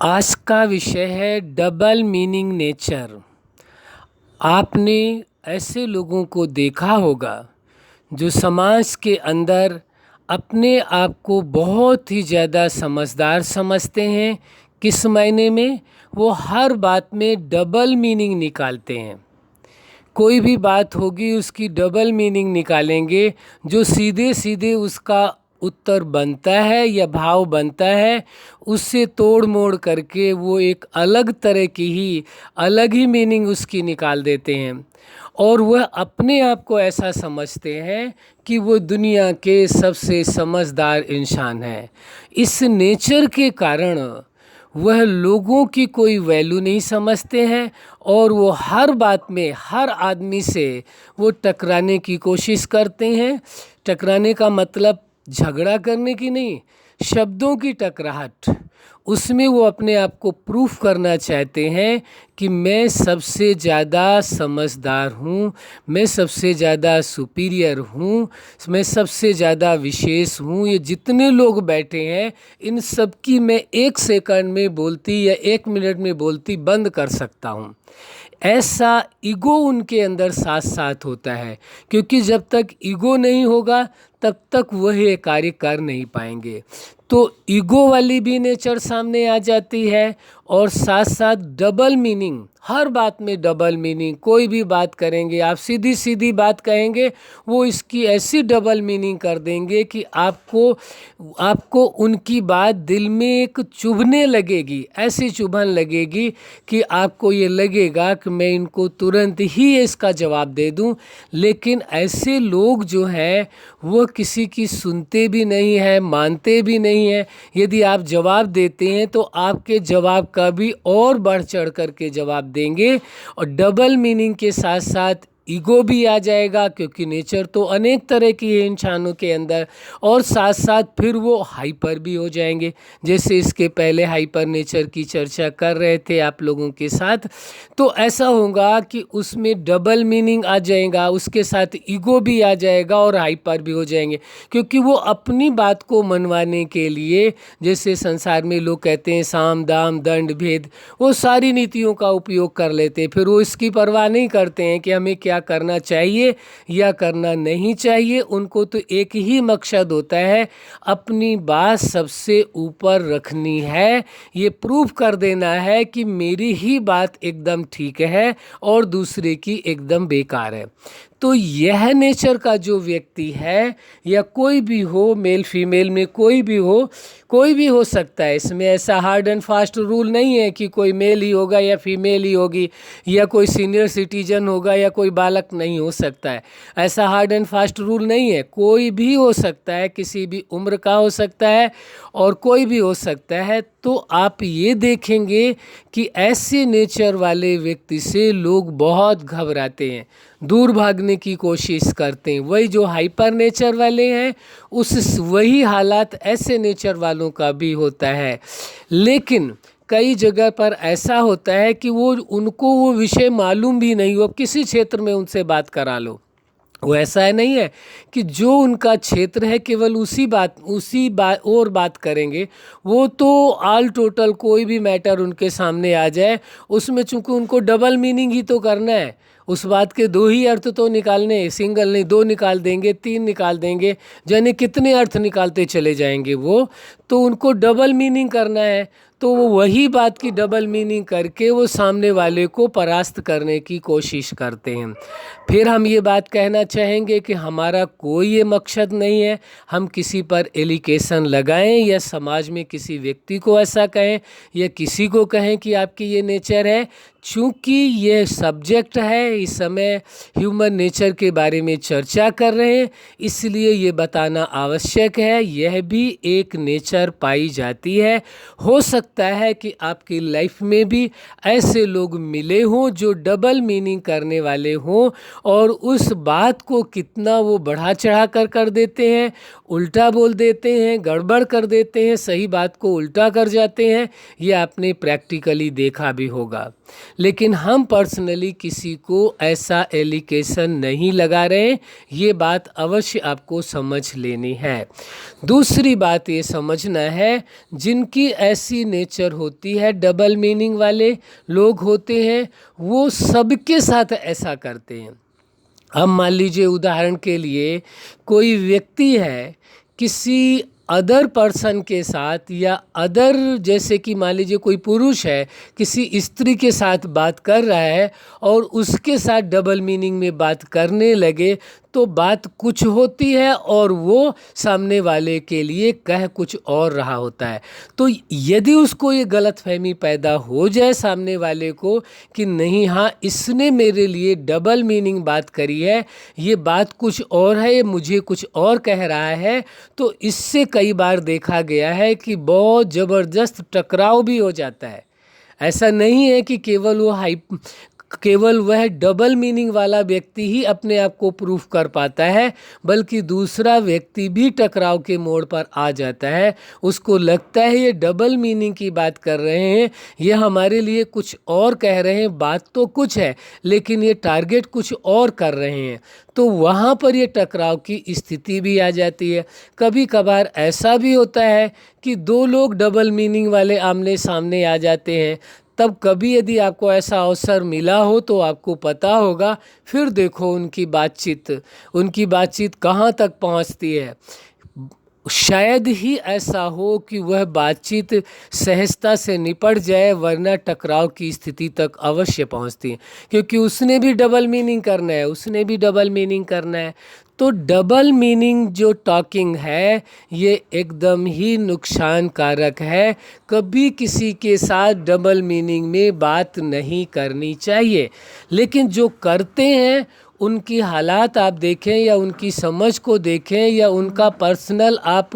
आज का विषय है डबल मीनिंग नेचर। आपने ऐसे लोगों को देखा होगा जो समाज के अंदर अपने आप को बहुत ही ज़्यादा समझदार समझते हैं। किस मायने में? वो हर बात में डबल मीनिंग निकालते हैं। कोई भी बात होगी उसकी डबल मीनिंग निकालेंगे, जो सीधे सीधे उसका उत्तर बनता है या भाव बनता है उससे तोड़ मोड़ करके वो एक अलग तरह की ही अलग ही मीनिंग उसकी निकाल देते हैं। और वह अपने आप को ऐसा समझते हैं कि वो दुनिया के सबसे समझदार इंसान हैं। इस नेचर के कारण वह लोगों की कोई वैल्यू नहीं समझते हैं और वो हर बात में हर आदमी से वो टकराने की कोशिश करते हैं। टकराने का मतलब झगड़ा करने की नहीं, शब्दों की टकराहट। उसमें वो अपने आप को प्रूफ करना चाहते हैं कि मैं सबसे ज़्यादा समझदार हूँ, मैं सबसे ज़्यादा सुपीरियर हूँ, मैं सबसे ज़्यादा विशेष हूँ। ये जितने लोग बैठे हैं इन सब की मैं 1 सेकंड में बोलती या 1 मिनट में बोलती बंद कर सकता हूँ। ऐसा ईगो उनके अंदर साथ साथ होता है, क्योंकि जब तक ईगो नहीं होगा तब तक वह ये कार्य कर नहीं पाएंगे। तो ईगो वाली भी नेचर सामने आ जाती है और साथ साथ डबल मीनिंग, हर बात में डबल मीनिंग। कोई भी बात करेंगे आप, सीधी सीधी बात कहेंगे, वो इसकी ऐसी डबल मीनिंग कर देंगे कि आपको उनकी बात दिल में एक चुभने लगेगी, ऐसी चुभन लगेगी कि आपको ये लगेगा कि मैं इनको तुरंत ही इसका जवाब दे दूं। लेकिन ऐसे लोग जो हैं वो किसी की सुनते भी नहीं हैं, मानते भी नहीं हैं। यदि आप जवाब देते हैं तो आपके जवाब का भी और बढ़ चढ़ करके जवाब देंगे और डबल मीनिंग के साथ साथ ईगो भी आ जाएगा, क्योंकि नेचर तो अनेक तरह की है इंसानों के अंदर। और साथ साथ फिर वो हाइपर भी हो जाएंगे, जैसे इसके पहले हाइपर नेचर की चर्चा कर रहे थे आप लोगों के साथ। तो ऐसा होगा कि उसमें डबल मीनिंग आ जाएगा, उसके साथ ईगो भी आ जाएगा और हाइपर भी हो जाएंगे, क्योंकि वो अपनी बात को मनवाने के लिए, जैसे संसार में लोग कहते हैं साम दाम दंड भेद, वो सारी नीतियों का उपयोग कर लेते हैं। फिर वो इसकी परवाह नहीं करते हैं कि हमें क्या करना चाहिए या करना नहीं चाहिए। उनको तो एक ही मकसद होता है, अपनी बात सबसे ऊपर रखनी है, ये प्रूफ कर देना है कि मेरी ही बात एकदम ठीक है और दूसरे की एकदम बेकार है। तो यह नेचर का जो व्यक्ति है, या कोई भी हो, मेल फीमेल में कोई भी हो सकता है। इसमें ऐसा हार्ड एंड फास्ट रूल नहीं है कि कोई मेल ही होगा या फीमेल ही होगी, या कोई सीनियर सिटीजन होगा या कोई बालक नहीं हो सकता है। ऐसा हार्ड एंड फास्ट रूल नहीं है, कोई भी हो सकता है, किसी भी उम्र का हो सकता है और कोई भी हो सकता है। तो आप ये देखेंगे कि ऐसे नेचर वाले व्यक्ति से लोग बहुत घबराते हैं, दूर भागने की कोशिश करते हैं। वही जो हाइपर नेचर वाले हैं वही हालात ऐसे नेचर वालों का भी होता है। लेकिन कई जगह पर ऐसा होता है कि उनको वो विषय मालूम भी नहीं हो, किसी क्षेत्र में उनसे बात करा लो, वो ऐसा है नहीं है कि जो उनका क्षेत्र है केवल उसी बात और बात करेंगे। वो तो ऑल टोटल कोई भी मैटर उनके सामने आ जाए, उसमें चूंकि उनको डबल मीनिंग ही तो करना है, उस बात के 2 ही अर्थ तो निकालने, सिंगल नहीं, 2 निकाल देंगे, 3 निकाल देंगे, जाने कितने अर्थ निकालते चले जाएंगे वो। तो उनको डबल मीनिंग करना है, तो वो वही बात की डबल मीनिंग करके वो सामने वाले को परास्त करने की कोशिश करते हैं। फिर हम ये बात कहना चाहेंगे कि हमारा कोई ये मकसद नहीं है हम किसी पर एलिगेशन लगाएं या समाज में किसी व्यक्ति को ऐसा कहें या किसी को कहें कि आपकी ये नेचर है। चूँकि ये सब्जेक्ट है, इस समय ह्यूमन नेचर के बारे में चर्चा कर रहे हैं, इसलिए ये बताना आवश्यक है। यह भी एक नेचर पाई जाती है। हो सकता है कि आपकी लाइफ में भी ऐसे लोग मिले हों जो डबल मीनिंग करने वाले हों और उस बात को कितना वो बढ़ा चढ़ा कर देते हैं, उल्टा बोल देते हैं, गड़बड़ कर देते हैं, सही बात को उल्टा कर जाते हैं। ये आपने प्रैक्टिकली देखा भी होगा। लेकिन हम पर्सनली किसी को ऐसा एलिगेशन नहीं लगा रहे हैं। ये बात अवश्य आपको समझ लेनी है। दूसरी बात ये समझना है, जिनकी ऐसी नेचर होती है, डबल मीनिंग वाले लोग होते हैं, वो सबके साथ ऐसा करते हैं। अब मान लीजिए उदाहरण के लिए कोई व्यक्ति है किसी अदर पर्सन के साथ, या अदर जैसे कि मान लीजिए कोई पुरुष है किसी स्त्री के साथ बात कर रहा है और उसके साथ डबल मीनिंग में बात करने लगे, तो बात कुछ होती है और वो सामने वाले के लिए कह कुछ और रहा होता है। तो यदि उसको ये गलतफहमी पैदा हो जाए सामने वाले को कि नहीं, हाँ इसने मेरे लिए डबल मीनिंग बात करी है, ये बात कुछ और है, ये मुझे कुछ और कह रहा है, तो इससे कई बार देखा गया है कि बहुत ज़बरदस्त टकराव भी हो जाता है। ऐसा नहीं है कि केवल वह डबल मीनिंग वाला व्यक्ति ही अपने आप को प्रूफ कर पाता है, बल्कि दूसरा व्यक्ति भी टकराव के मोड़ पर आ जाता है। उसको लगता है ये डबल मीनिंग की बात कर रहे हैं, ये हमारे लिए कुछ और कह रहे हैं, बात तो कुछ है लेकिन ये टारगेट कुछ और कर रहे हैं, तो वहाँ पर ये टकराव की स्थिति भी आ जाती है। कभी कभार ऐसा भी होता है कि दो लोग डबल मीनिंग वाले आमने सामने आ जाते हैं। तब कभी यदि आपको ऐसा अवसर मिला हो तो आपको पता होगा, फिर देखो उनकी बातचीत कहाँ तक पहुँचती है। शायद ही ऐसा हो कि वह बातचीत सहजता से निपट जाए, वरना टकराव की स्थिति तक अवश्य पहुंचती है, क्योंकि उसने भी डबल मीनिंग करना है। तो डबल मीनिंग जो टॉकिंग है ये एकदम ही नुकसानकारक है। कभी किसी के साथ डबल मीनिंग में बात नहीं करनी चाहिए। लेकिन जो करते हैं उनकी हालात आप देखें, या उनकी समझ को देखें, या उनका पर्सनल आप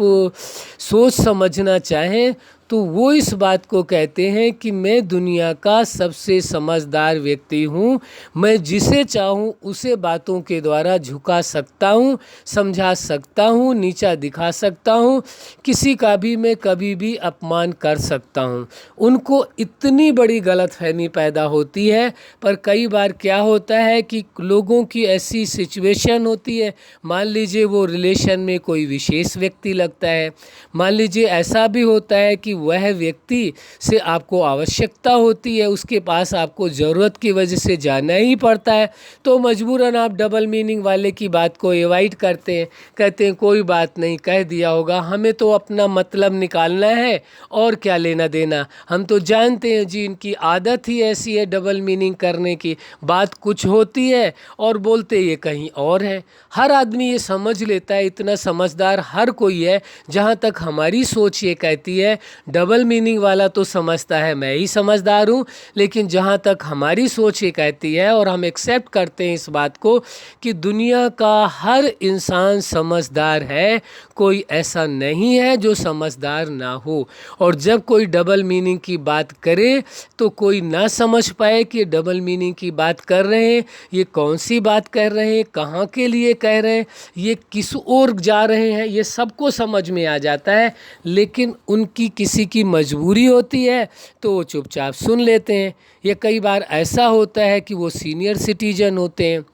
सोच समझना चाहें, तो वो इस बात को कहते हैं कि मैं दुनिया का सबसे समझदार व्यक्ति हूँ, मैं जिसे चाहूँ उसे बातों के द्वारा झुका सकता हूँ, समझा सकता हूँ, नीचा दिखा सकता हूँ, किसी का भी मैं कभी भी अपमान कर सकता हूँ। उनको इतनी बड़ी गलतफहमी पैदा होती है। पर कई बार क्या होता है कि लोगों की ऐसी सिचुएशन होती है, मान लीजिए वो रिलेशन में कोई विशेष व्यक्ति लगता है, मान लीजिए ऐसा भी होता है कि वह व्यक्ति से आपको आवश्यकता होती है, उसके पास आपको ज़रूरत की वजह से जाना ही पड़ता है, तो मजबूरन आप डबल मीनिंग वाले की बात को अवॉइड करते हैं, कहते हैं कोई बात नहीं, कह दिया होगा, हमें तो अपना मतलब निकालना है और क्या लेना देना, हम तो जानते हैं जी इनकी आदत ही ऐसी है डबल मीनिंग करने की, बात कुछ होती है और बोलते ये कहीं और है। हर आदमी ये समझ लेता है, इतना समझदार हर कोई है, जहाँ तक हमारी सोच ये कहती है डबल मीनिंग वाला तो समझता है मैं ही समझदार हूँ, लेकिन जहाँ तक हमारी सोच ये कहती है और हम एक्सेप्ट करते हैं इस बात को कि दुनिया का हर इंसान समझदार है, कोई ऐसा नहीं है जो समझदार ना हो। और जब कोई डबल मीनिंग की बात करे तो कोई ना समझ पाए कि डबल मीनिंग की बात कर रहे हैं, ये कौन सी बात कर रहे हैं, कहाँ के लिए कह रहे हैं, ये किस ओर जा रहे हैं, ये सबको समझ में आ जाता है। लेकिन उनकी किसी की मजबूरी होती है तो वो चुपचाप सुन लेते हैं। ये कई बार ऐसा होता है कि वो सीनियर सिटीजन होते हैं,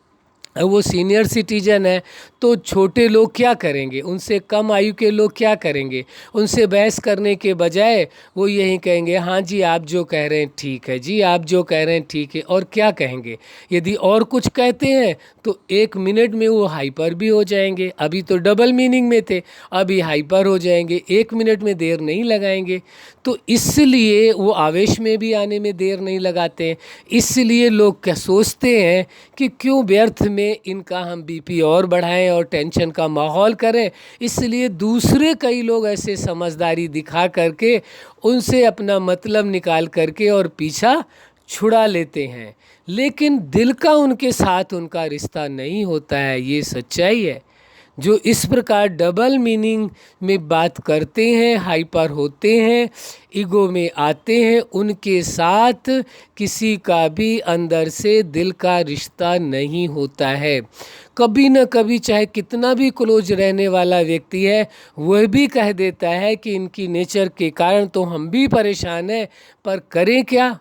वो सीनियर सिटीजन है तो छोटे लोग क्या करेंगे, उनसे कम आयु के लोग क्या करेंगे, उनसे बहस करने के बजाय वो यही कहेंगे हाँ जी आप जो कह रहे हैं ठीक है, जी आप जो कह रहे हैं ठीक है, और क्या कहेंगे। यदि और कुछ कहते हैं तो 1 मिनट में वो हाइपर भी हो जाएंगे, अभी तो डबल मीनिंग में थे, अभी हाइपर हो जाएंगे, 1 मिनट में देर नहीं लगाएंगे। तो इसलिए वो आवेश में भी आने में देर नहीं लगाते हैं। इसलिए लोग क्या सोचते हैं कि क्यों व्यर्थ में इनका हम बीपी और बढ़ाएं और टेंशन का माहौल करें, इसलिए दूसरे कई लोग ऐसे समझदारी दिखा करके उनसे अपना मतलब निकाल करके और पीछा छुड़ा लेते हैं। लेकिन दिल का उनके साथ उनका रिश्ता नहीं होता है, ये सच्चाई है। जो इस प्रकार डबल मीनिंग में बात करते हैं, हाइपर होते हैं, ईगो में आते हैं, उनके साथ किसी का भी अंदर से दिल का रिश्ता नहीं होता है। कभी न कभी चाहे कितना भी क्लोज रहने वाला व्यक्ति है, वह भी कह देता है कि इनकी नेचर के कारण तो हम भी परेशान हैं, पर करें क्या।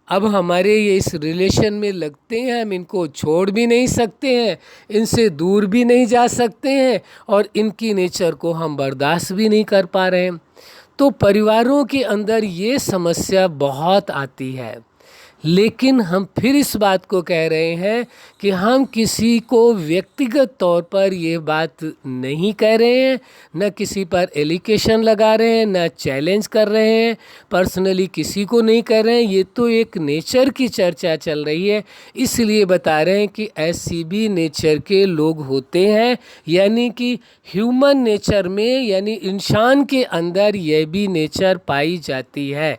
अब हमारे ये इस रिलेशन में लगते हैं, हम इनको छोड़ भी नहीं सकते हैं, इनसे दूर भी नहीं जा सकते हैं और इनकी नेचर को हम बर्दाश्त भी नहीं कर पा रहे हैं। तो परिवारों के अंदर ये समस्या बहुत आती है। लेकिन हम फिर इस बात को कह रहे हैं कि हम किसी को व्यक्तिगत तौर पर ये बात नहीं कह रहे हैं, न किसी पर एलिगेशन लगा रहे हैं, न चैलेंज कर रहे हैं, पर्सनली किसी को नहीं कर रहे हैं। ये तो एक नेचर की चर्चा चल रही है, इसलिए बता रहे हैं कि ऐसी भी नेचर के लोग होते हैं, यानी कि ह्यूमन नेचर में, यानी इंसान के अंदर यह भी नेचर पाई जाती है।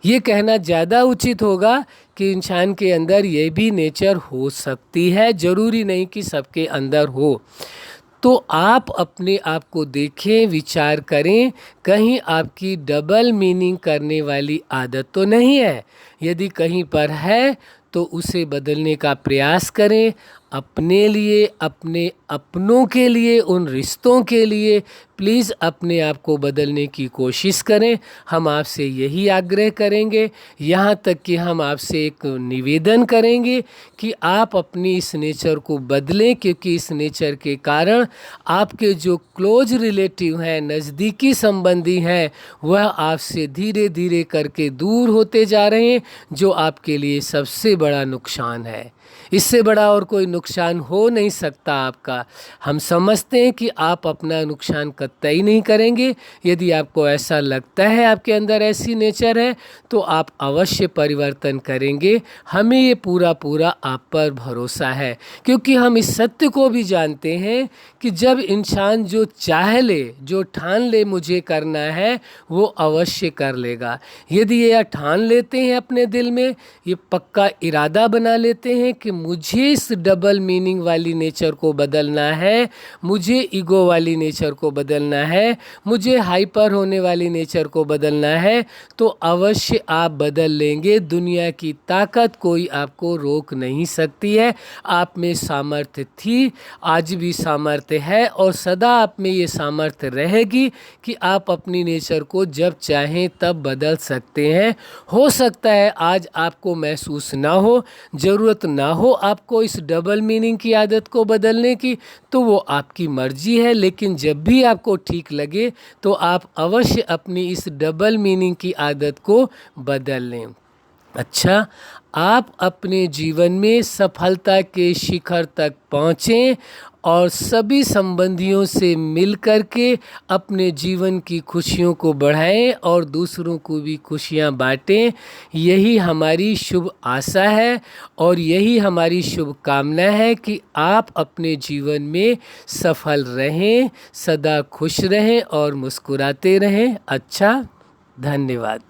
ये कहना ज़्यादा उचित होगा कि इंसान के अंदर ये भी नेचर हो सकती है, ज़रूरी नहीं कि सबके अंदर हो। तो आप अपने आप को देखें, विचार करें, कहीं आपकी डबल मीनिंग करने वाली आदत तो नहीं है। यदि कहीं पर है तो उसे बदलने का प्रयास करें, अपने लिए, अपने अपनों के लिए, उन रिश्तों के लिए प्लीज़ अपने आप को बदलने की कोशिश करें। हम आपसे यही आग्रह करेंगे, यहाँ तक कि हम आपसे एक निवेदन करेंगे कि आप अपनी इस नेचर को बदलें, क्योंकि इस नेचर के कारण आपके जो क्लोज रिलेटिव हैं, नज़दीकी संबंधी हैं, वह आपसे धीरे धीरे करके दूर होते जा रहे हैं, जो आपके लिए सबसे बड़ा नुकसान है। इससे बड़ा और कोई नुकसान हो नहीं सकता आपका। हम समझते हैं कि आप अपना नुकसान कतई नहीं करेंगे। यदि आपको ऐसा लगता है, आपके अंदर ऐसी नेचर है, तो आप अवश्य परिवर्तन करेंगे। हमें ये पूरा पूरा आप पर भरोसा है, क्योंकि हम इस सत्य को भी जानते हैं कि जब इंसान जो चाह ले, जो ठान ले मुझे करना है, वो अवश्य कर लेगा। यदि ये ठान लेते हैं अपने दिल में, ये पक्का इरादा बना लेते हैं कि मुझे इस डबल मीनिंग वाली नेचर को बदलना है, मुझे ईगो वाली नेचर को बदलना है, मुझे हाइपर होने वाली नेचर को बदलना है, तो अवश्य आप बदल लेंगे। दुनिया की ताकत कोई आपको रोक नहीं सकती है। आप में सामर्थ्य थी, आज भी सामर्थ्य है और सदा आप में ये सामर्थ्य रहेगी कि आप अपनी नेचर को जब चाहें तब बदल सकते हैं। हो सकता है आज आपको महसूस ना हो, ज़रूरत ना हो आपको इस डबल मीनिंग की आदत को बदलने की, तो वो आपकी मर्जी है। लेकिन जब भी आपको ठीक लगे तो आप अवश्य अपनी इस डबल मीनिंग की आदत को बदल लें। अच्छा, आप अपने जीवन में सफलता के शिखर तक पहुँचें और सभी संबंधियों से मिल कर के अपने जीवन की खुशियों को बढ़ाएं और दूसरों को भी खुशियां बांटें। यही हमारी शुभ आशा है और यही हमारी शुभकामना है कि आप अपने जीवन में सफल रहें, सदा खुश रहें और मुस्कुराते रहें। अच्छा, धन्यवाद।